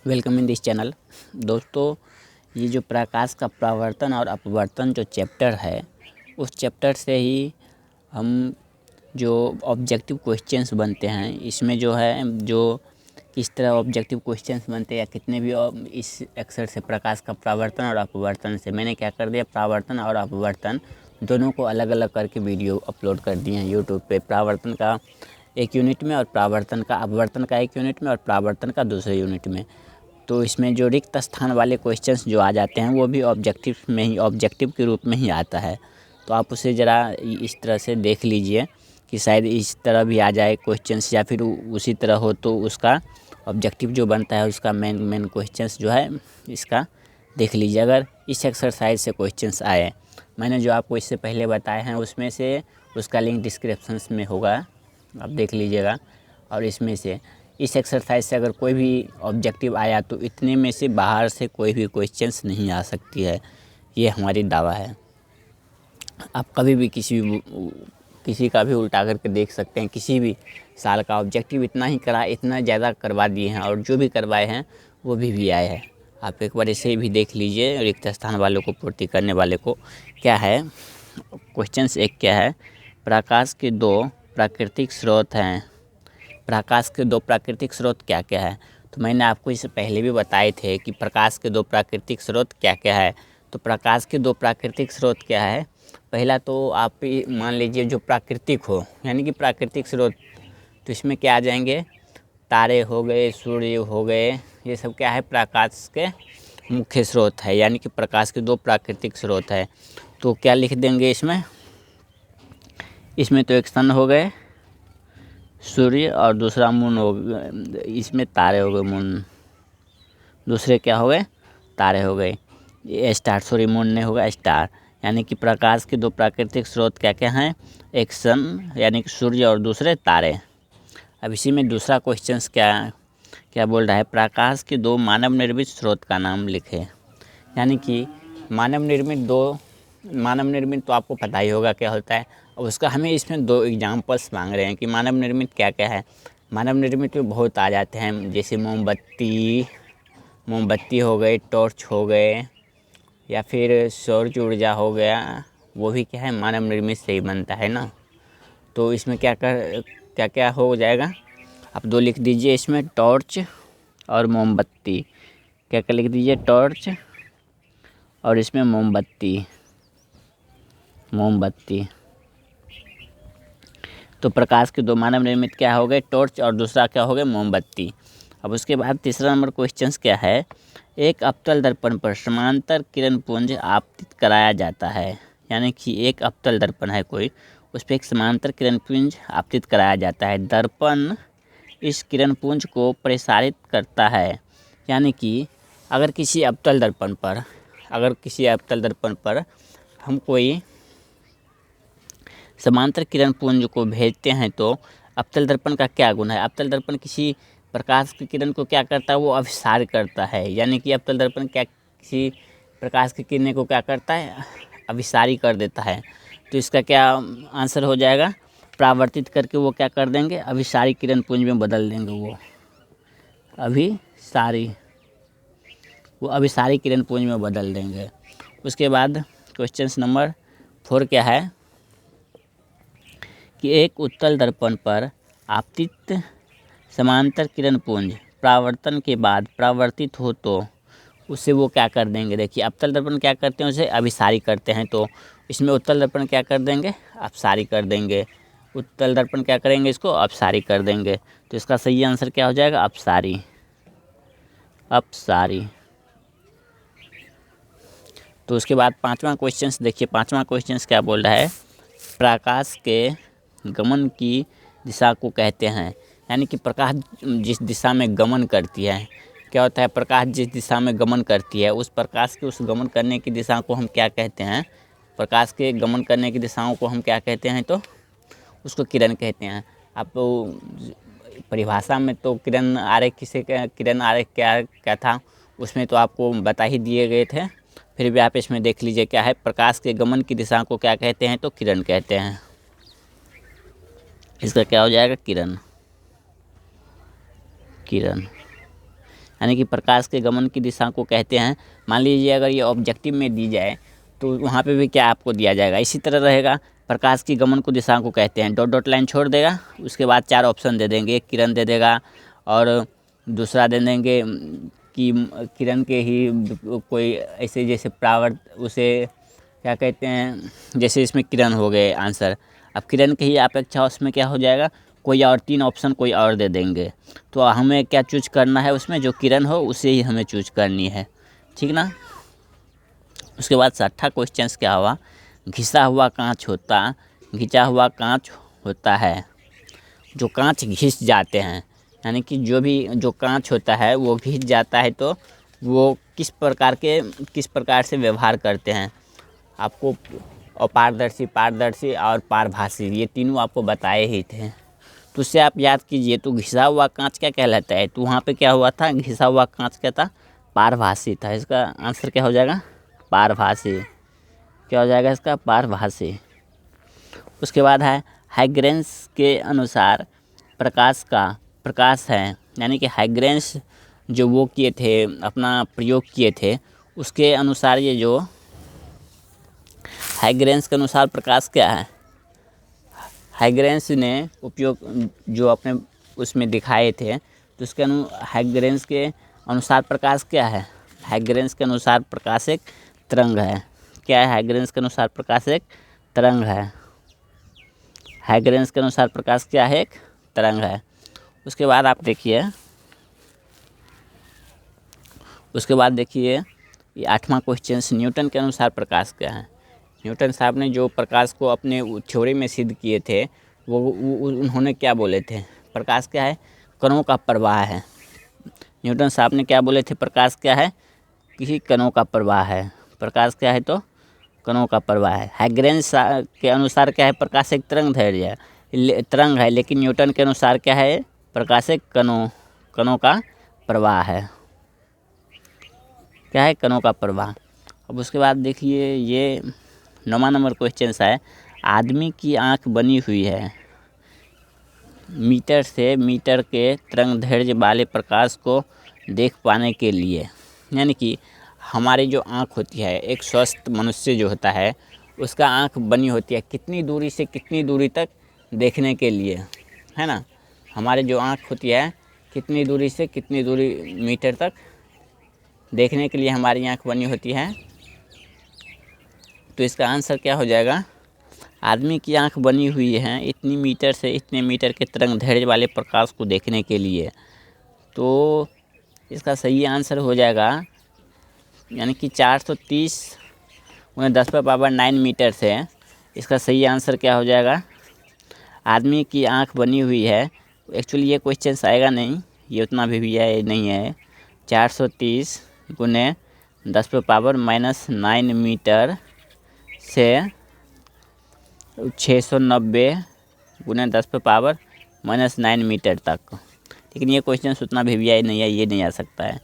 Welcome in this channel. दोस्तों, ये जो प्रकाश का परावर्तन और अपवर्तन जो चैप्टर है, उस चैप्टर से ही हम जो ऑब्जेक्टिव क्वेश्चंस बनते हैं, इसमें जो है जो किस तरह ऑब्जेक्टिव क्वेश्चंस बनते हैं या कितने भी इस अक्सर से प्रकाश का परावर्तन और अपवर्तन से मैंने क्या कर दिया, परावर्तन और अपवर्तन दोनों को अलग अलग करके वीडियो अपलोड कर दिए हैं यूट्यूब पे। परावर्तन का एक यूनिट में और अपवर्तन का एक यूनिट में और परावर्तन का दूसरे यूनिट में। तो इसमें जो रिक्त स्थान वाले क्वेश्चंस जो आ जाते हैं वो भी ऑब्जेक्टिव के रूप में ही आता है। तो आप उसे ज़रा इस तरह से देख लीजिए कि शायद इस तरह भी आ जाए क्वेश्चंस, या फिर उसी तरह हो तो उसका ऑब्जेक्टिव जो बनता है उसका मेन क्वेश्चंस जो है इसका देख लीजिए। अगर इस एक्सरसाइज से क्वेश्चंस आए, मैंने जो आपको इससे पहले बताए हैं उसमें से, उसका लिंक डिस्क्रिप्शन में होगा, आप देख लीजिएगा। और इसमें से इस एक्सरसाइज से अगर कोई भी ऑब्जेक्टिव आया तो इतने में से बाहर से कोई भी क्वेश्चंस नहीं आ सकती है, ये हमारी दावा है। आप कभी भी किसी का भी उल्टा करके देख सकते हैं। किसी भी साल का ऑब्जेक्टिव इतना ज़्यादा करवा दिए हैं, और जो भी करवाए हैं वो भी आए हैं। आप एक बार इसे भी देख लीजिए। रिक्त स्थान वालों को पूर्ति करने वाले को क्या है, क्वेश्चंस एक क्या है, प्रकाश के दो प्राकृतिक स्रोत हैं। प्रकाश के दो प्राकृतिक स्रोत क्या क्या है? तो मैंने आपको इससे पहले भी बताए थे कि प्रकाश के दो प्राकृतिक स्रोत क्या क्या है। तो प्रकाश के दो प्राकृतिक स्रोत क्या है? पहला तो आप मान लीजिए जो प्राकृतिक हो, यानी कि प्राकृतिक स्रोत, तो इसमें क्या आ जाएंगे, तारे हो गए, सूर्य हो गए, ये सब क्या है, प्रकाश के मुख्य स्रोत है, यानी कि प्रकाश के दो प्राकृतिक स्रोत है। तो क्या लिख देंगे इसमें तो एक सन हो गए सूर्य, और दूसरा मून हो गए, इसमें तारे हो गए मून, दूसरे क्या हो गए, तारे हो गए, ये स्टार, सॉरी मून नहीं होगा, स्टार। यानी कि प्रकाश के दो प्राकृतिक स्रोत क्या क्या हैं, एक सन यानी कि सूर्य और दूसरे तारे। अब इसी में दूसरा क्वेश्चन क्या बोल रहा है, प्रकाश के दो मानव निर्मित स्रोत का नाम लिखे। यानी कि मानव निर्मित तो आपको पता ही होगा क्या होता है। अब उसका हमें इसमें दो एग्जांपल्स मांग रहे हैं कि मानव निर्मित क्या क्या है। मानव निर्मित में बहुत आ जाते हैं, जैसे मोमबत्ती हो गए, टॉर्च हो गए, या फिर सौर ऊर्जा हो गया, वो भी क्या है, मानव निर्मित से ही बनता है ना। तो इसमें क्या क्या हो जाएगा, आप दो लिख दीजिए इसमें, टॉर्च और मोमबत्ती। क्या क्या लिख दीजिए, टॉर्च और इसमें मोमबत्ती। तो प्रकाश के दो मानव निर्मित क्या हो गए, टॉर्च, और दूसरा क्या हो गया, मोमबत्ती। अब उसके बाद तीसरा नंबर क्वेश्चन क्या है, एक अवतल दर्पण पर समांतर किरण पुंज आपतित कराया जाता है। यानी कि एक अवतल दर्पण है कोई, उस पर एक समांतर किरण पुंज आपतित कराया जाता है। दर्पण इस किरण पुंज को प्रसारित करता है। यानी कि अगर किसी अवतल दर्पण पर हम कोई समांतर किरण पुंज को भेजते हैं तो अवतल दर्पण का क्या गुण है, अवतल दर्पण किसी प्रकाश की किरण को क्या करता है, वो अभिसार करता है। यानी कि अवतल दर्पण क्या किसी प्रकाश की किरण को क्या करता है, अभिसारी कर देता है। तो इसका क्या आंसर हो जाएगा, परावर्तित करके वो क्या कर देंगे, अभिसारी किरण पुंज में बदल देंगे। वो अभिसारी किरण पुंज में बदल देंगे। उसके बाद क्वेश्चन नंबर 4 क्या है कि एक उत्तल दर्पण पर आपतित समांतर किरण पुंज परावर्तन के बाद परावर्तित हो तो उसे वो क्या कर देंगे। देखिए, अवतल दर्पण क्या करते हैं, उसे अभिसारी करते हैं, तो इसमें उत्तल दर्पण क्या कर देंगे, अपसारी कर देंगे। उत्तल दर्पण क्या करेंगे, इसको अपसारी कर देंगे। तो इसका सही आंसर क्या हो जाएगा, अपसारी। तो उसके बाद पांचवा क्वेश्चन देखिए, पांचवा क्वेश्चन क्या बोल रहा है, प्रकाश के गमन की दिशा को कहते हैं। यानी कि प्रकाश जिस दिशा में गमन करती है, क्या होता है, प्रकाश जिस दिशा में गमन करती है, उस प्रकाश के उस गमन करने की दिशा को हम क्या कहते हैं, प्रकाश के गमन करने की दिशाओं को हम क्या कहते हैं, तो उसको किरण कहते हैं। आप परिभाषा में तो किरण आरेख क्या था, उसमें तो आपको बता ही दिए गए थे, फिर भी आप इसमें देख लीजिए क्या है, प्रकाश के गमन की दिशा को क्या कहते हैं, तो किरण कहते हैं। इसका क्या हो जाएगा, किरण। यानी कि प्रकाश के गमन की दिशा को कहते हैं। मान लीजिए अगर ये ऑब्जेक्टिव में दी जाए तो वहाँ पे भी क्या आपको दिया जाएगा, इसी तरह रहेगा। प्रकाश की गमन को दिशा को कहते हैं, डॉट डॉट लाइन छोड़ देगा, उसके बाद 4 ऑप्शन दे देंगे, एक किरण दे देगा और दूसरा दे देंगे कि किरण के ही कोई ऐसे जैसे उसे क्या कहते हैं, जैसे इसमें किरण हो गए आंसर। अब किरण के ही अपेक्षा उसमें क्या हो जाएगा, कोई और 3 ऑप्शन कोई और दे देंगे। तो हमें क्या चूज करना है, उसमें जो किरण हो उसे ही हमें चूज करनी है, ठीक ना। उसके बाद 6ठा क्वेश्चन क्या हुआ, घिसा हुआ कांच घिचा हुआ कांच होता है। जो कांच घिस जाते हैं, यानी कि जो कांच होता है वो घिस जाता है, तो वो किस प्रकार से व्यवहार करते हैं। आपको अपारदर्शी, पारदर्शी और पारभासी, ये तीनों आपको बताए ही थे। तो उससे आप याद कीजिए, तो घिसा हुआ कांच क्या कहलाता है, तो वहाँ पे क्या हुआ था, घिसा हुआ कांच क्या था, पारभासी था। इसका आंसर क्या हो जाएगा, पारभासी। क्या हो जाएगा इसका, पारभासी। उसके बाद है हाइग्रेंस के अनुसार प्रकाश है, यानी कि हाइग्रेंस जो वो किए थे, अपना प्रयोग किए थे, उसके अनुसार ये जो हाइग्रेंस के अनुसार प्रकाश क्या है, हाइग्रेंस ने उपयोग जो अपने उसमें दिखाए थे, तो उसके हाइग्रेंस के अनुसार प्रकाश क्या है, हाइग्रेंस के अनुसार प्रकाश एक तरंग है। क्या है, हाइग्रेंस के अनुसार प्रकाश एक तरंग है। हाइग्रेंस के अनुसार प्रकाश क्या है, एक तरंग है। उसके बाद आप देखिए, ये 8वां क्वेश्चन, न्यूटन के अनुसार प्रकाश क्या है। न्यूटन साहब ने जो प्रकाश को अपने थ्योरी में सिद्ध किए थे, वो उन्होंने क्या बोले थे, प्रकाश क्या है, कणों का प्रवाह है। न्यूटन साहब ने क्या बोले थे, प्रकाश क्या है, किसी कणों का प्रवाह है। प्रकाश क्या है, तो कणों का प्रवाह है। हाइग्रेंस के अनुसार क्या है, प्रकाश एक तरंग है, लेकिन न्यूटन के अनुसार क्या है, प्रकाश एक कणों का प्रवाह है। क्या है, कणों का प्रवाह। अब उसके बाद देखिए, ये 9वां नंबर क्वेश्चन है, आदमी की आँख बनी हुई है मीटर से मीटर के तरंग दैर्ध्य वाले प्रकाश को देख पाने के लिए। यानी कि हमारी जो आँख होती है, एक स्वस्थ मनुष्य जो होता है, उसका आँख बनी होती है कितनी दूरी से कितनी दूरी तक देखने के लिए, है ना। हमारी जो आँख होती है, कितनी दूरी से कितनी दूरी मीटर तक देखने के लिए हमारी आँख बनी होती है। तो इसका आंसर क्या हो जाएगा, आदमी की आंख बनी हुई है इतनी मीटर से इतने मीटर के तरंग दैर्ध्य वाले प्रकाश को देखने के लिए। तो इसका सही आंसर हो जाएगा, यानी कि 430 × 10⁻⁹ मीटर से। इसका सही आंसर क्या हो जाएगा, आदमी की आंख बनी हुई है। एक्चुअली ये क्वेश्चन आएगा नहीं, ये उतना भी नहीं है। 430 × 10⁻⁹ मीटर से 690 × 10⁻⁹ मीटर तक। लेकिन ये क्वेश्चन उतना भी नहीं है, ये नहीं आ सकता है।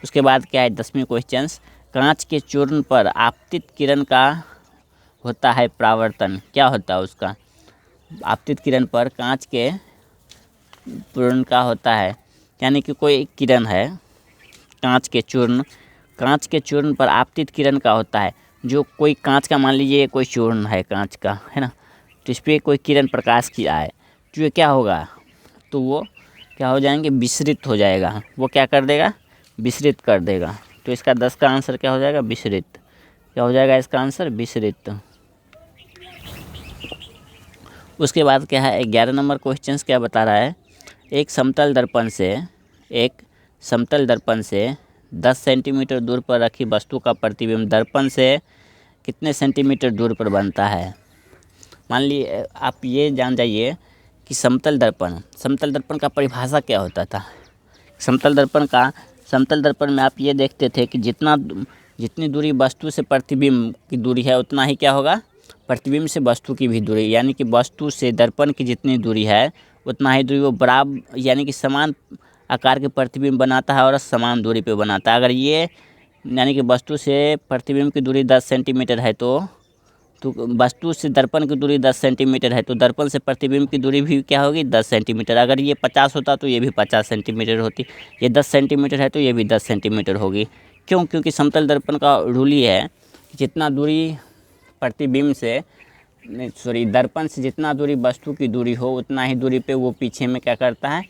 उसके बाद क्या है, 10वीं क्वेश्चन, कांच के चूर्ण पर आपतित किरण का होता है परावर्तन। क्या होता है उसका, आपतित किरण पर कांच के चूर्ण का होता है, यानी कि कोई किरण है, कांच के चूर्ण पर आपतित किरण का होता है। जो कोई कांच का, मान लीजिए कोई चूर्ण है कांच का, है ना, तो इस पर कोई किरण प्रकाश की आए, तो ये क्या होगा, तो वो क्या हो जाएंगे, विसरित हो जाएगा। वो क्या कर देगा, विसरित कर देगा। तो इसका 10 का आंसर क्या हो जाएगा, विसरित। क्या हो जाएगा इसका आंसर, विसरित। उसके बाद क्या है, 11 नंबर क्वेश्चन क्या बता रहा है, एक समतल दर्पण से 10 सेंटीमीटर दूर पर रखी वस्तु का प्रतिबिंब दर्पण से कितने सेंटीमीटर दूर पर बनता है। मान लीजिए आप ये जान जाइए कि समतल दर्पण का परिभाषा क्या होता था। समतल दर्पण में आप ये देखते थे कि जितनी दूरी वस्तु से प्रतिबिंब की दूरी है, उतना ही क्या होगा, प्रतिबिंब से वस्तु की भी दूरी, यानी कि वस्तु से दर्पण की जितनी दूरी है उतना ही दूरी वो बराबर, यानी कि समान आकार के प्रतिबिंब बनाता है और समान दूरी पे बनाता है। अगर ये यानी कि वस्तु से प्रतिबिंब की दूरी 10 सेंटीमीटर है, तो तो वस्तु से दर्पण की दूरी 10 सेंटीमीटर है, तो दर्पण से प्रतिबिंब की दूरी भी क्या होगी 10 सेंटीमीटर। अगर ये 50 होता तो ये भी 50 सेंटीमीटर होती। ये 10 सेंटीमीटर है तो ये भी 10 सेंटीमीटर होगी। क्यों? क्योंकि समतल दर्पण का रूल ही है जितना दूरी प्रतिबिंब से दर्पण से जितना दूरी वस्तु की दूरी हो उतना ही दूरी पे वो पीछे में क्या करता है,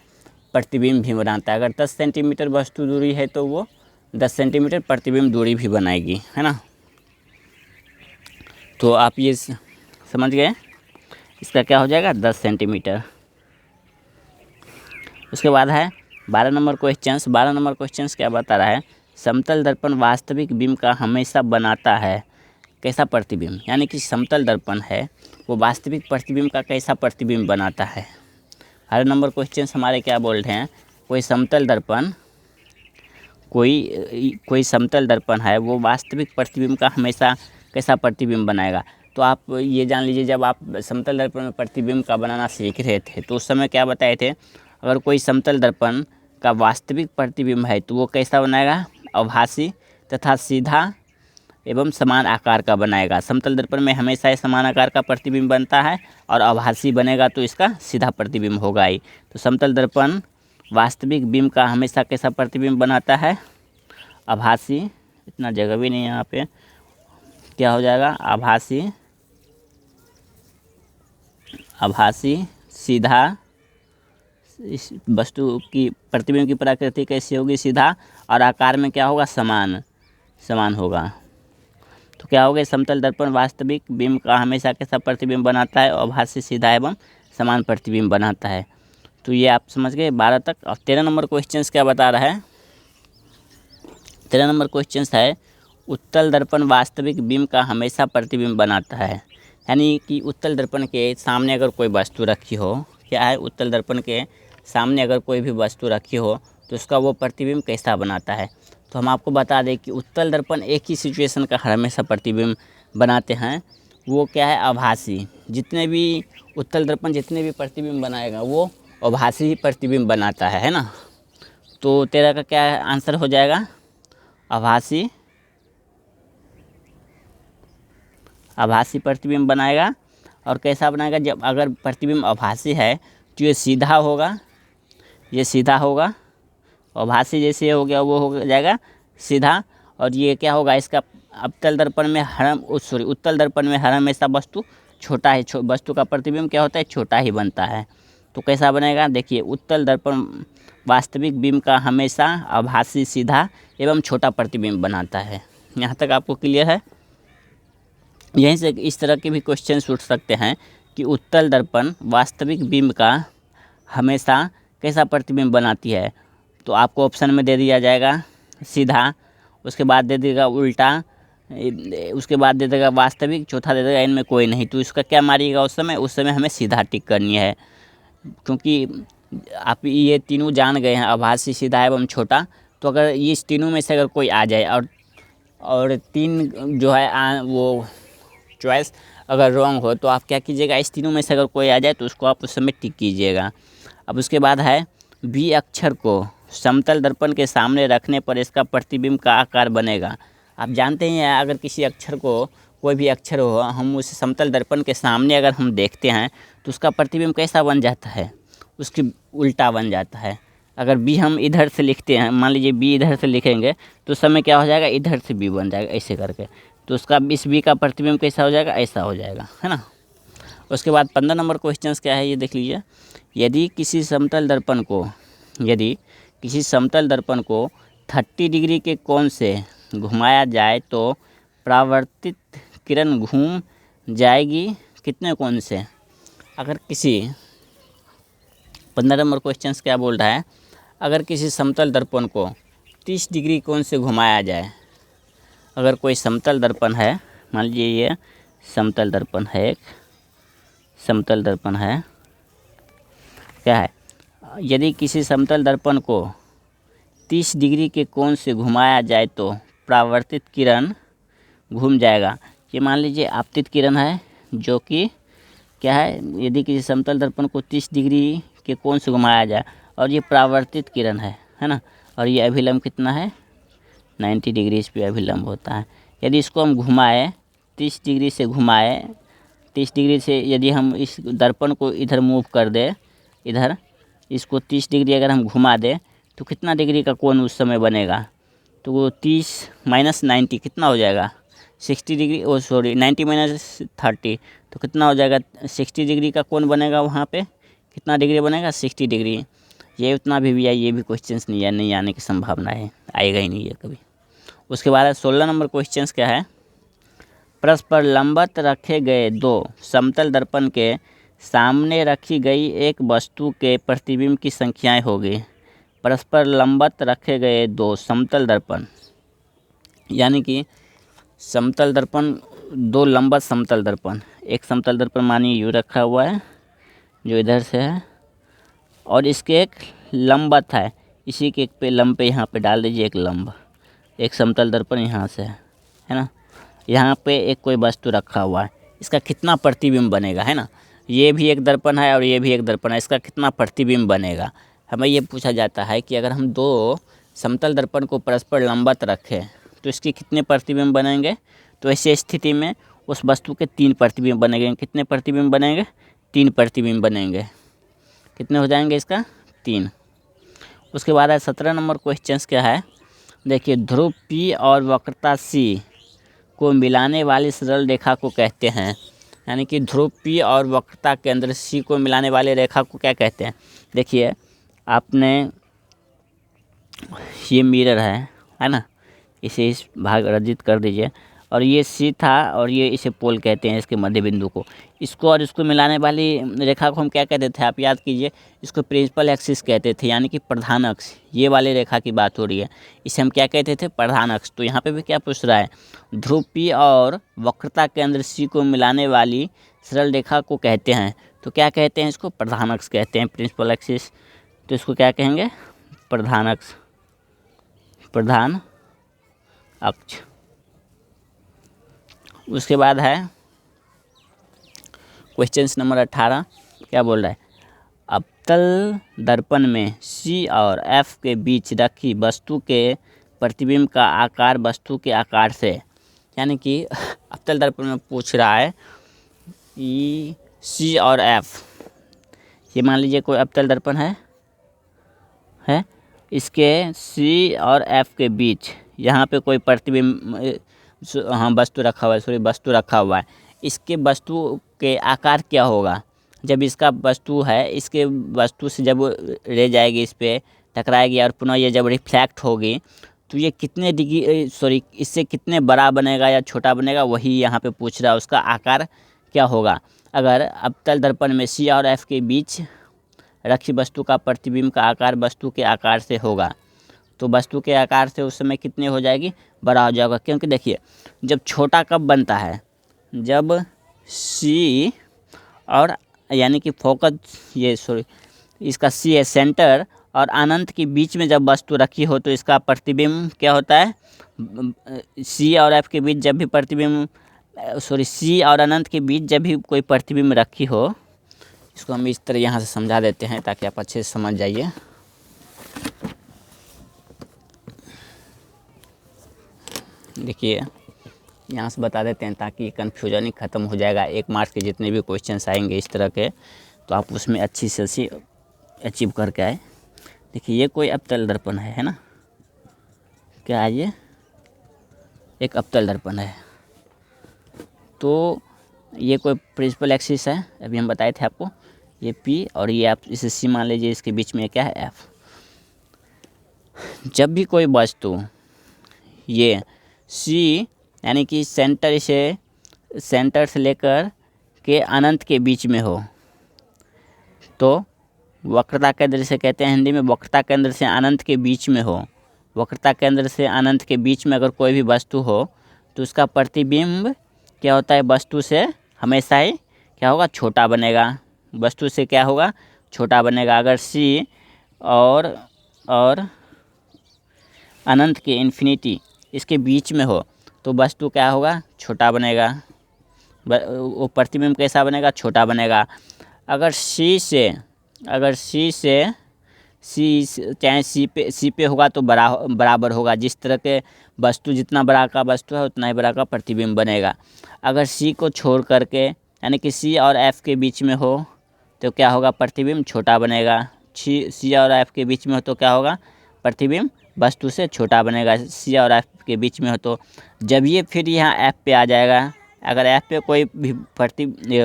प्रतिबिंब भी बनाता है। अगर 10 सेंटीमीटर वस्तु दूरी है तो वो 10 सेंटीमीटर प्रतिबिंब दूरी भी बनाएगी, है ना। तो आप ये समझ गए, इसका क्या हो जाएगा 10 सेंटीमीटर। उसके बाद है 12 नंबर क्वेश्चंस। 12 नंबर क्वेश्चंस क्या बता रहा है, समतल दर्पण वास्तविक बिंब का हमेशा बनाता है कैसा प्रतिबिंब। यानी कि समतल दर्पण है वो वास्तविक प्रतिबिंब का कैसा प्रतिबिंब बनाता है। 12 नंबर क्वेश्चन हमारे क्या बोल रहे हैं, कोई समतल दर्पण है वो वास्तविक प्रतिबिंब का हमेशा कैसा प्रतिबिंब बनाएगा। तो आप ये जान लीजिए, जब आप समतल दर्पण में प्रतिबिंब का बनाना सीख रहे थे तो उस समय क्या बताए थे, अगर कोई समतल दर्पण का वास्तविक प्रतिबिंब है तो वो कैसा बनाएगा, आभासी तथा सीधा एवं समान आकार का बनाएगा। समतल दर्पण में हमेशा समान आकार का प्रतिबिंब बनता है और आभासी बनेगा तो इसका सीधा प्रतिबिंब होगा ही। तो समतल दर्पण वास्तविक बिंब का हमेशा कैसा प्रतिबिंब बनाता है, आभासी, इतना जगह भी नहीं है यहाँ पे, क्या हो जाएगा आभासी सीधा। इस वस्तु की प्रतिबिंब की प्रकृति कैसी होगी, सीधा, और आकार में क्या होगा, समान होगा। तो क्या हो गया, समतल दर्पण वास्तविक बिंब का हमेशा कैसा प्रतिबिंब बनाता है, आभासी सीधा एवं समान प्रतिबिंब बनाता है। तो ये आप समझ गए 12 तक। और 13 नंबर क्वेश्चंस क्या बता रहा है, 13 नंबर क्वेश्चंस है उत्तल दर्पण वास्तविक बिंब का हमेशा प्रतिबिंब बनाता है। यानी कि उत्तल दर्पण के सामने अगर कोई वस्तु रखी हो, क्या है, उत्तल दर्पण के सामने अगर कोई भी वस्तु रखी हो तो उसका वो प्रतिबिंब कैसा बनाता है। तो हम आपको बता दें कि उत्तल दर्पण एक ही सिचुएशन का हमेशा प्रतिबिंब बनाते हैं, वो क्या है, आभासी। जितने भी उत्तल दर्पण जितने भी प्रतिबिंब बनाएगा वो आभासी ही प्रतिबिंब बनाता है ना। तो 13 का क्या आंसर हो जाएगा, आभासी प्रतिबिंब बनाएगा। और कैसा बनाएगा, जब अगर प्रतिबिंब आभासी है तो ये सीधा होगा, आभासी जैसे हो गया वो हो जाएगा सीधा। और ये क्या होगा, इसका उत्तल दर्पण में हर हमेशा वस्तु छोटा है, वस्तु का प्रतिबिंब क्या होता है, छोटा ही बनता है। तो कैसा बनेगा, देखिए, उत्तल दर्पण वास्तविक बिंब का हमेशा आभासी सीधा एवं छोटा प्रतिबिंब बनाता है। यहाँ तक आपको क्लियर है। यहीं से इस तरह के भी क्वेश्चन उठ सकते हैं कि उत्तल दर्पण वास्तविक बिंब का हमेशा कैसा प्रतिबिंब बनाती है। तो आपको ऑप्शन में दे दिया जाएगा सीधा, उसके बाद दे देगा उल्टा, उसके बाद दे देगा वास्तविक, चौथा दे देगा इनमें कोई नहीं। तो इसका क्या मारिएगा, उस समय हमें सीधा टिक करनी है, क्योंकि आप ये तीनों जान गए हैं, आभासी, सीधा एवं छोटा। तो अगर इस तीनों में से अगर कोई आ जाए और 3 जो है वो चॉइस अगर रॉन्ग हो तो आप क्या कीजिएगा, इस तीनों में से अगर कोई आ जाए तो उसको आप उस समय टिक कीजिएगा। अब उसके बाद है बी अक्षर को समतल दर्पण के सामने रखने पर इसका प्रतिबिंब का आकार बनेगा। आप जानते हैं अगर किसी अक्षर को, कोई भी अक्षर हो, हम उसे समतल दर्पण के सामने अगर हम देखते हैं तो उसका प्रतिबिंब कैसा बन जाता है, उसकी उल्टा बन जाता है। अगर बी हम इधर से लिखते हैं, मान लीजिए बी इधर से लिखेंगे तो उस समय क्या हो जाएगा, इधर से बी बन जाएगा ऐसे करके। तो उसका इस बी का प्रतिबिंब कैसा हो जाएगा, ऐसा हो जाएगा, है ना। उसके बाद 15 नंबर क्वेश्चंस क्या है ये देख लीजिए। यदि किसी समतल दर्पण को 30 डिग्री के कोण से घुमाया जाए तो परावर्तित किरण घूम जाएगी कितने कोण से। अगर किसी 15 नंबर क्वेश्चंस क्या बोल रहा है, अगर किसी समतल दर्पण को 30 डिग्री कोण से घुमाया जाए, अगर कोई समतल दर्पण है, मान लीजिए ये समतल दर्पण है, एक समतल दर्पण है, क्या है, यदि किसी समतल दर्पण को 30 डिग्री के कोण से घुमाया जाए तो परावर्तित किरण घूम जाएगा। ये मान लीजिए आपतित किरण है जो कि क्या है, यदि किसी समतल दर्पण को 30 डिग्री के कोण से घुमाया जाए और ये परावर्तित किरण है ना, और ये अभिलंब कितना है, 90 डिग्री इस पे अभिलंब होता है। यदि इसको हम घुमाएं 30 डिग्री से घुमाए, 30 डिग्री से यदि हम इस दर्पण को इधर मूव कर दें, इधर इसको 30 डिग्री अगर हम घुमा दें तो कितना डिग्री का कोण उस समय बनेगा? तो वो 30 माइनस 90 कितना हो जाएगा? 60 डिग्री, 90 माइनस 30 तो कितना हो जाएगा? 60 डिग्री का कोण बनेगा वहाँ पे। कितना डिग्री बनेगा? 60 डिग्री। ये उतना भी आए, ये भी क्वेश्चंस नहीं आने की संभावना है, आएगा ही नहीं है कभी। उसके बाद 16 नंबर क्वेश्चंस क्या है? परस्पर लंबवत रखे गए दो समतल दर्पण के सामने रखी गई एक वस्तु के प्रतिबिंब की संख्याएं होगी। परस्पर लंबवत रखे गए दो समतल दर्पण, यानी कि समतल दर्पण, दो लंबवत समतल दर्पण, एक समतल दर्पण मानिए यूँ रखा हुआ है जो इधर से है, और इसके एक लंबवत है, इसी के एक पे लंब पे यहाँ पे डाल दीजिए एक लंब, एक समतल दर्पण यहाँ से है ना। यहाँ पे एक कोई वस्तु रखा हुआ है, इसका कितना प्रतिबिंब बनेगा, है ना। ये भी एक दर्पण है और ये भी एक दर्पण है, इसका कितना प्रतिबिंब बनेगा। हमें ये पूछा जाता है कि अगर हम दो समतल दर्पण को परस्पर लंबवत रखें तो इसके कितने प्रतिबिंब बनेंगे। तो ऐसी स्थिति में उस वस्तु के 3 प्रतिबिंब बनेंगे। कितने प्रतिबिंब बनेंगे? 3 प्रतिबिंब बनेंगे। कितने हो जाएंगे इसका? 3। उसके बाद 17 नंबर क्वेश्चंस क्या है? देखिए, ध्रुव P और वक्रता C को मिलाने वाली सरल रेखा को कहते हैं। यानी कि ध्रुव P और वक्रता केंद्र C को मिलाने वाली रेखा को क्या कहते हैं? देखिए, आपने ये मिरर है ना, इसे इस भाग रजित कर दीजिए, और ये C था और ये इसे पोल कहते हैं, इसके मध्य बिंदु को। इसको और इसको मिलाने वाली रेखा को हम क्या कहते थे? आप याद कीजिए, इसको प्रिंसिपल एक्सिस कहते थे, यानी कि प्रधान अक्ष। ये वाली रेखा की बात हो रही है, इसे हम क्या कहते थे? प्रधान अक्ष। तो यहाँ पे भी क्या पूछ रहा है? ध्रुव P और वक्रता केंद्र C को मिलाने वाली सरल रेखा को कहते हैं। तो क्या कहते हैं? इसको प्रधान अक्ष कहते हैं, प्रिंसिपल एक्सिस। तो इसको क्या कहेंगे? प्रधान अक्ष, प्रधान अक्ष। उसके बाद है क्वेश्चन नंबर 18, क्या बोल रहा है? अवतल दर्पण में C और F के बीच रखी वस्तु के प्रतिबिंब का आकार वस्तु के आकार से, यानी कि अवतल दर्पण में पूछ रहा है कि C और F, ये मान लीजिए कोई अवतल दर्पण है, इसके C और F के बीच यहाँ पे कोई प्रतिबिंब, हाँ वस्तु रखा हुआ है, वस्तु रखा हुआ है। इसके वस्तु के आकार क्या होगा? जब इसका वस्तु है, इसके वस्तु से जब रे जाएगी, इस पर टकराएगी और पुनः ये जब रिफ्लैक्ट होगी तो ये कितने डिग्री, इससे कितने बड़ा बनेगा या छोटा बनेगा, वही यहाँ पे पूछ रहा है। उसका आकार क्या होगा? अगर अवतल दर्पण में C और F के बीच रखी वस्तु का प्रतिबिंब का आकार वस्तु के आकार से होगा, तो वस्तु के आकार से उस समय कितने हो जाएगी? बड़ा हो जाएगा। क्योंकि देखिए, जब छोटा कब बनता है? जब C और, यानी कि फोकस, इसका C है सेंटर और अनंत के बीच में जब वस्तु रखी हो तो इसका प्रतिबिंब क्या होता है? C और F के बीच जब भी प्रतिबिंब, C और अनंत के बीच जब भी कोई प्रतिबिंब रखी हो, इसको हम इस तरह यहाँ से समझा देते हैं ताकि आप अच्छे से समझ जाइए। देखिए, यहाँ से बता देते हैं ताकि कन्फ्यूजन ही ख़त्म हो जाएगा। 1 मार्क्स के जितने भी क्वेश्चंस आएंगे इस तरह के, तो आप उसमें अच्छी से अचीव करके आए। देखिए, ये कोई अवतल दर्पण है ना, क्या है ये? एक अवतल दर्पण है। तो ये कोई प्रिंसिपल एक्सिस है, अभी हम बताए थे आपको, ये P और ये आप इसे C मान लीजिए, इसके बीच में क्या है? F। जब भी कोई वस्तु ये C, यानी कि सेंटर से लेकर के अनंत के बीच में हो, तो वक्रता केंद्र से कहते हैं हिंदी में, वक्रता केंद्र से अनंत के बीच में हो। वक्रता केंद्र से अनंत के बीच में अगर कोई भी वस्तु हो तो उसका प्रतिबिंब क्या होता है? वस्तु से हमेशा ही क्या होगा? छोटा बनेगा। वस्तु से क्या होगा? छोटा बनेगा। अगर C और अनंत के इन्फिनिटी इसके बीच में हो तो वस्तु क्या होगा? छोटा बनेगा। वो प्रतिबिंब कैसा बनेगा? छोटा बनेगा। अगर C से चाहे सी पे होगा तो बराबर होगा। जिस तरह के वस्तु, जितना बड़ा का वस्तु है उतना ही बड़ा का प्रतिबिंब बनेगा। अगर सी को छोड़ करके, यानी कि सी और एफ के बीच में हो तो क्या होगा, प्रतिबिंब छोटा बनेगा। सी और एफ के बीच में हो तो क्या होगा, प्रतिबिंब वस्तु से छोटा बनेगा। सी और एफ के बीच में हो तो जब ये फिर यहाँ एफ पे आ जाएगा, अगर एफ पे कोई भी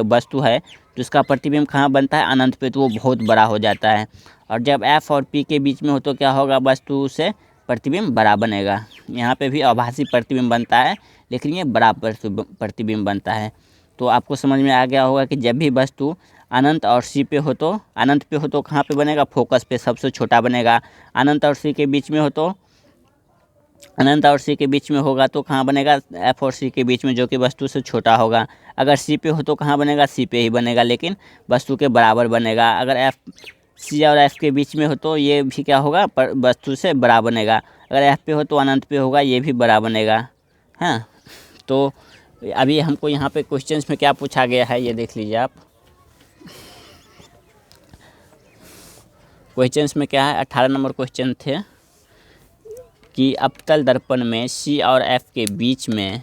वस्तु है तो उसका प्रतिबिंब कहाँ बनता है, अनंत पे, तो वो बहुत बड़ा हो जाता है। और जब एफ और पी के बीच में हो तो क्या होगा, वस्तु से प्रतिबिंब बड़ा बनेगा। यहाँ पे भी आभासी प्रतिबिंब बनता है, लेकिन ये बड़ा प्रतिबिंब बनता है। तो आपको समझ में आ गया होगा कि जब भी वस्तु अनंत और सी पे हो तो, अनंत पे हो तो कहाँ पे बनेगा, फोकस पे सबसे छोटा बनेगा। अनंत और सी के बीच में हो तो, अनंत और सी के बीच में होगा तो कहाँ बनेगा, एफ और सी के बीच में, जो कि वस्तु से छोटा होगा। अगर सी पे हो तो कहाँ बनेगा, सी पे ही बनेगा, लेकिन वस्तु के बराबर बनेगा। अगर एफ, सी और एफ के बीच में हो तो ये भी क्या होगा, वस्तु से बड़ा बनेगा। अगर एफ पे हो तो अनंत पे होगा, ये भी बड़ा बनेगा। हाँ, तो अभी हमको यहाँ पे क्वेश्चंस में क्या पूछा गया है, ये देख लीजिए आप। क्वेश्चंस में क्या है, 18 नंबर क्वेश्चन थे कि अवतल दर्पण में सी और एफ के बीच में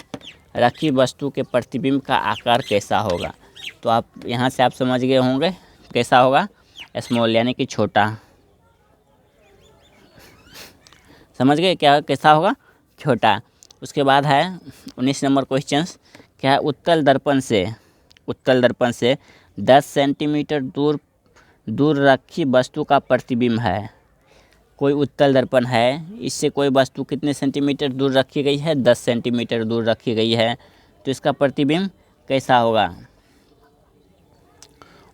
रखी वस्तु के प्रतिबिंब का आकार कैसा होगा। तो आप यहाँ से आप समझ गए होंगे कैसा होगा, स्मॉल, यानी कि छोटा। समझ गए क्या, कैसा होगा, छोटा। उसके बाद है 19 नंबर क्वेश्चन, क्या है, उत्तल दर्पण से 10 सेंटीमीटर दूर रखी वस्तु का प्रतिबिंब है। कोई उत्तल दर्पण है, इससे कोई वस्तु कितने सेंटीमीटर दूर रखी गई है, 10 सेंटीमीटर दूर रखी गई है, तो इसका प्रतिबिंब कैसा होगा।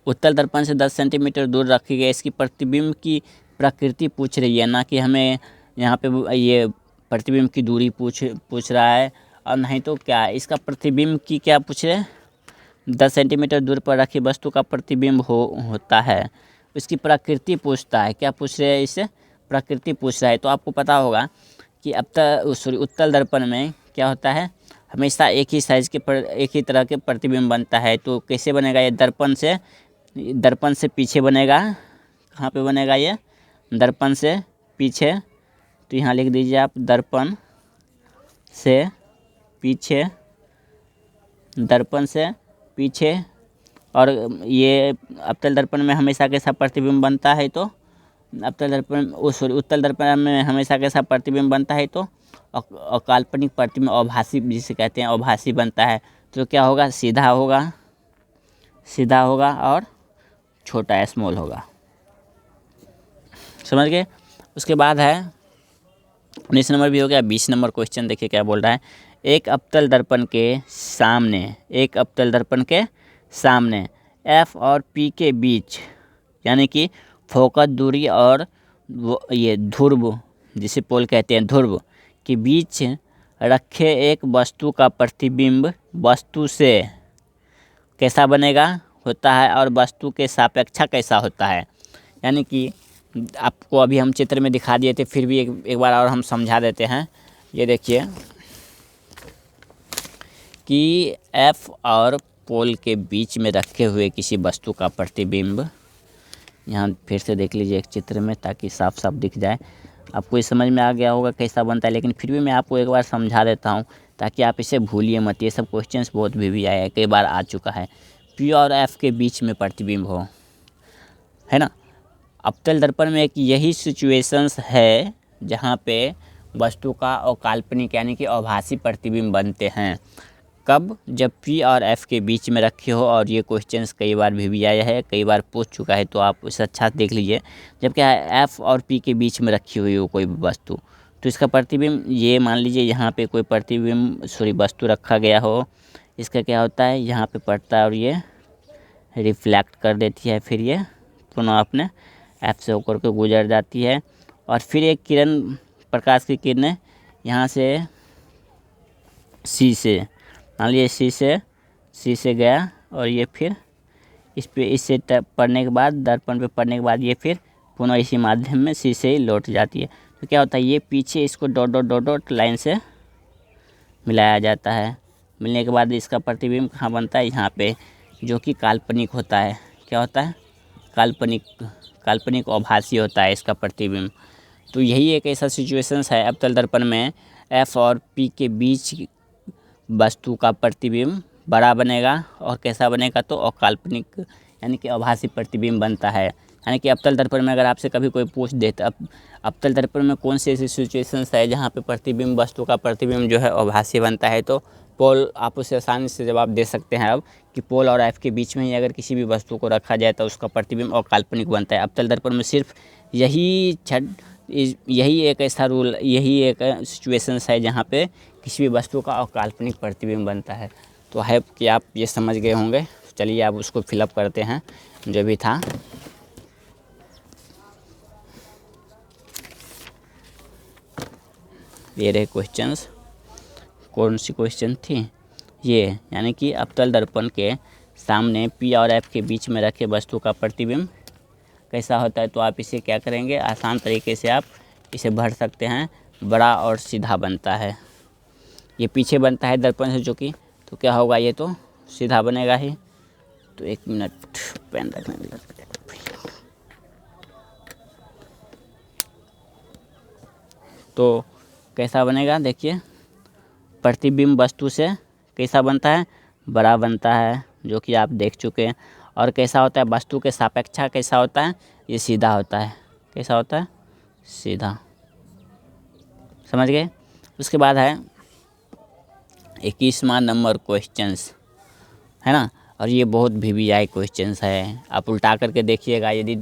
उत्तल दर्पण से 10 सेंटीमीटर दूर रखी गई, इसकी प्रतिबिंब की प्रकृति पूछ रही है, ना कि हमें यहाँ पे ये प्रतिबिंब की दूरी पूछ रहा है, और नहीं तो क्या इसका प्रतिबिंब की क्या पूछ रहे हैं, 10 सेंटीमीटर दूर पर रखी वस्तु का प्रतिबिंब होता है, इसकी प्रकृति पूछता है। क्या पूछ रहे हैं, इससे प्रकृति पूछ रहा है। तो आपको पता होगा कि उत्तल दर्पण में क्या होता है, हमेशा एक ही साइज़ के एक ही तरह के प्रतिबिंब बनता है। तो कैसे बनेगा, ये दर्पण से पीछे बनेगा। कहाँ पे बनेगा ये, दर्पण से पीछे। तो यहाँ लिख दीजिए आप, दर्पण से पीछे, दर्पण से पीछे। और ये अवतल दर्पण में हमेशा कैसा प्रतिबिंब बनता है, तो उत्तल दर्पण में हमेशा कैसा प्रतिबिंब बनता है, तो काल्पनिक प्रतिबिंब, आभासी जिसे कहते हैं, आभासी बनता है। तो क्या होगा, सीधा होगा और छोटा, स्मॉल होगा। समझ गए। उसके बाद है 19 नंबर भी हो गया। 20 नंबर क्वेश्चन देखिए क्या बोल रहा है, एक अवतल दर्पण के सामने एफ और पी के बीच, यानी कि फोकस दूरी और ये ध्रुव, जिसे पोल कहते हैं, ध्रुव के बीच रखे एक वस्तु का प्रतिबिंब वस्तु से कैसा बनेगा, होता है, और वस्तु के सापेक्ष कैसा होता है। यानी कि आपको अभी हम चित्र में दिखा दिए थे, फिर भी एक बार और हम समझा देते हैं। ये देखिए कि एफ और पोल के बीच में रखे हुए किसी वस्तु का प्रतिबिंब, यहाँ फिर से देख लीजिए एक चित्र में, ताकि साफ साफ दिख जाए। आपको ये समझ में आ गया होगा कैसा बनता है, लेकिन फिर भी मैं आपको एक बार समझा देता हूँ ताकि आप इसे भूलिए मत। ये सब क्वेश्चंस बहुत भी आया है, कई बार आ चुका है। पी और एफ के बीच में प्रतिबिंब हो, है ना। अवतल दर्पण में एक यही सिचुएशंस है जहाँ पे वस्तु का और काल्पनिक, यानी कि आभासी प्रतिबिंब बनते हैं। कब, जब पी और एफ के बीच में रखे हो। और ये क्वेश्चंस कई बार भी आया है, कई बार पूछ चुका है, तो आप इसे अच्छा देख लीजिए। जब क्या है, एफ और पी के बीच में रखी हुई हो कोई वस्तु, तो इसका प्रतिबिंब, ये मान लीजिए यहाँ पे कोई वस्तु रखा गया हो, इसका क्या होता है, यहाँ पे पड़ता है और ये रिफ्लेक्ट कर देती है, फिर ये पुनः अपने एफ से होकर के गुजर जाती है, और फिर एक किरण, प्रकाश की किरणें यहाँ से सी से, मान लीजिए सी से गया, और ये फिर इससे पढ़ने के बाद, दर्पण पे पढ़ने के बाद, ये फिर पुनः इसी माध्यम में सी से ही लौट जाती है। तो क्या होता है, ये पीछे इसको डॉट लाइन से मिलाया जाता है। मिलने के बाद इसका प्रतिबिंब कहाँ बनता है, यहाँ पे, जो कि काल्पनिक होता है। क्या होता है, काल्पनिक और आभासी होता है इसका प्रतिबिंब। तो यही एक ऐसा सिचुएशंस है अवतल दर्पण में F और P के बीच वस्तु का प्रतिबिंब बड़ा बनेगा और कैसा बनेगा, तो अकाल्पनिक यानी कि आभासी प्रतिबिंब बनता है। यानी कि अवतल दर्पण में अगर आपसे कभी कोई पूछ दे तो अवतल दर्पण में कौन सी ऐसी सिचुएशंस है जहाँ पे प्रतिबिंब वस्तु का प्रतिबिंब जो है आभासी बनता है, तो पोल आप उसे आसानी से जवाब दे सकते हैं अब कि पोल और F के बीच में ही अगर किसी भी वस्तु को रखा जाए तो उसका प्रतिबिंब अकाल्पनिक बनता है। अवतल दर्पण में सिर्फ यही एक ऐसा रूल, यही एक सिचुएशंस है जहाँ पे किसी भी वस्तु का अकाल्पनिक प्रतिबिंब बनता है। तो है कि आप ये समझ गए होंगे। चलिए आप उसको फिलअप करते हैं जो भी था। ये रहे क्वेश्चंस। कौन सी क्वेश्चन थी ये, यानी कि अवतल दर्पण के सामने P और F के बीच में रखे वस्तु का प्रतिबिंब कैसा होता है। तो आप इसे क्या करेंगे, आसान तरीके से आप इसे भर सकते हैं, बड़ा और सीधा बनता है। ये पीछे बनता है दर्पण से जो कि, तो क्या होगा, ये तो सीधा बनेगा ही। तो 1 मिनट पेन रखने दो। तो कैसा बनेगा, देखिए प्रतिबिंब वस्तु से कैसा बनता है, बड़ा बनता है, जो कि आप देख चुके हैं। और कैसा होता है, वस्तु के सापेक्षा कैसा होता है, ये सीधा होता है। कैसा होता है, सीधा। समझ गए। उसके बाद है 21वां नंबर क्वेश्चंस, है ना। और ये बहुत VVI क्वेश्चंस है। आप उल्टा करके देखिएगा, यदि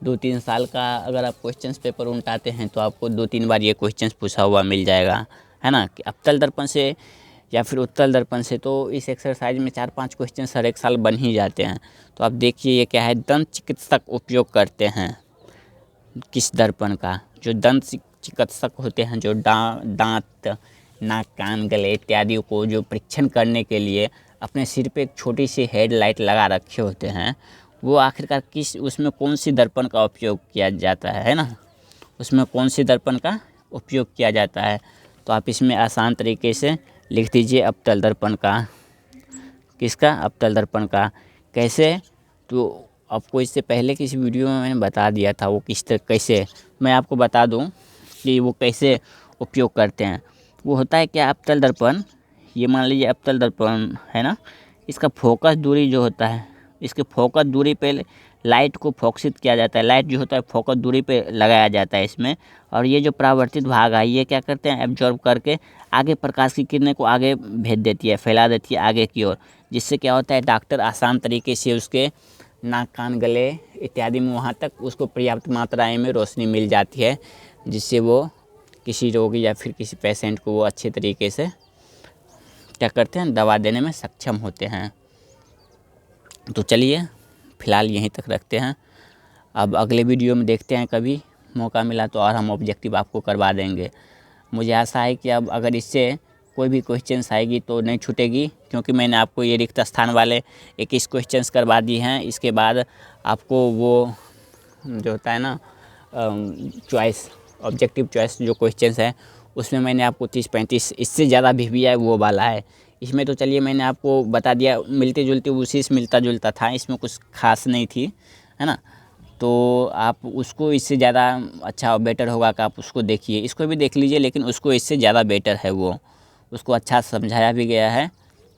2-3 साल का अगर आप क्वेश्चंस पेपर उल्टाते हैं तो आपको 2-3 बार ये क्वेश्चंस पूछा हुआ मिल जाएगा, है ना। कि अवतल दर्पण से या फिर उत्तल दर्पण से तो इस एक्सरसाइज में 4-5 क्वेश्चंस हर एक साल बन ही जाते हैं। तो आप देखिए ये क्या है, दंत चिकित्सक उपयोग करते हैं किस दर्पण का। जो दंत चिकित्सक होते हैं, जो दांत, नाक, कान, गले इत्यादि को जो परीक्षण करने के लिए अपने सिर पे एक छोटी सी हेडलाइट लगा रखे होते हैं, वो आखिरकार उसमें कौन सी दर्पण का उपयोग किया जाता है ना, उसमें कौन सी दर्पण का उपयोग किया जाता है। तो आप इसमें आसान तरीके से लिख दीजिए अवतल दर्पण का। किसका, अवतल दर्पण का। कैसे, तो आपको इससे पहले किसी वीडियो में मैंने बता दिया था, वो किस तरह कैसे, मैं आपको बता दूं कि वो कैसे उपयोग करते हैं। वो होता है क्या, अवतल दर्पण, ये मान लीजिए अवतल दर्पण है ना, इसका फोकस दूरी जो होता है, इसके फोकस दूरी पे लाइट को फोकसित किया जाता है। लाइट जो होता है फोकस दूरी पे लगाया जाता है इसमें। और ये जो परावर्तित भाग है, ये क्या करते हैं, एब्जॉर्ब करके आगे प्रकाश की किरणें को आगे भेज देती है, फैला देती है आगे की ओर। जिससे क्या होता है, डॉक्टर आसान तरीके से उसके नाक, कान, गले इत्यादि में वहाँ तक उसको पर्याप्त मात्राएं में रोशनी मिल जाती है, जिससे वो किसी रोगी या फिर किसी पेशेंट को वो अच्छे तरीके से क्या करते हैं, दवा देने में सक्षम होते हैं। तो चलिए फ़िलहाल यहीं तक रखते हैं। अब अगले वीडियो में देखते हैं, कभी मौका मिला तो और हम ऑब्जेक्टिव आपको करवा देंगे। मुझे आशा है कि अब अगर इससे कोई भी क्वेश्चंस आएगी तो नहीं छूटेगी, क्योंकि मैंने आपको ये रिक्त स्थान वाले 21 क्वेश्चंस करवा दिए हैं। इसके बाद आपको वो जो होता है ना चॉइस, ऑब्जेक्टिव चॉइस जो क्वेश्चंस है, उसमें मैंने आपको 30-35 इससे ज़्यादा VVI वो वाला है। इसमें तो चलिए मैंने आपको बता दिया, मिलते जुलते उसी से मिलता जुलता था, इसमें कुछ खास नहीं थी, है ना। तो आप उसको इससे ज़्यादा अच्छा और बेटर होगा कि आप उसको देखिए, इसको भी देख लीजिए, लेकिन उसको इससे ज़्यादा बेटर है, वो उसको अच्छा समझाया भी गया है,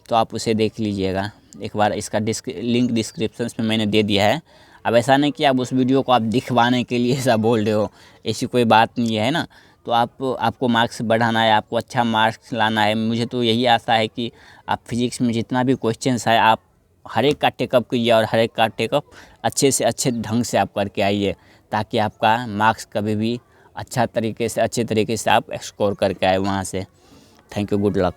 तो आप उसे देख लीजिएगा एक बार। इसका लिंक डिस्क्रिप्शन में मैंने दे दिया है। अब ऐसा नहीं कि आप उस वीडियो को आप दिखवाने के लिए ऐसा बोल रहे हो, ऐसी कोई बात नहीं है ना। तो आपको मार्क्स बढ़ाना है, आपको अच्छा मार्क्स लाना है। मुझे तो यही आशा है कि आप फिजिक्स में जितना भी क्वेश्चंस है, आप हर एक का टेकअप कीजिए और हर एक का टेकअप अच्छे से अच्छे ढंग से आप करके आइए, ताकि आपका मार्क्स कभी भी अच्छे तरीके से आप स्कोर करके आए वहाँ से। Thank you, good luck.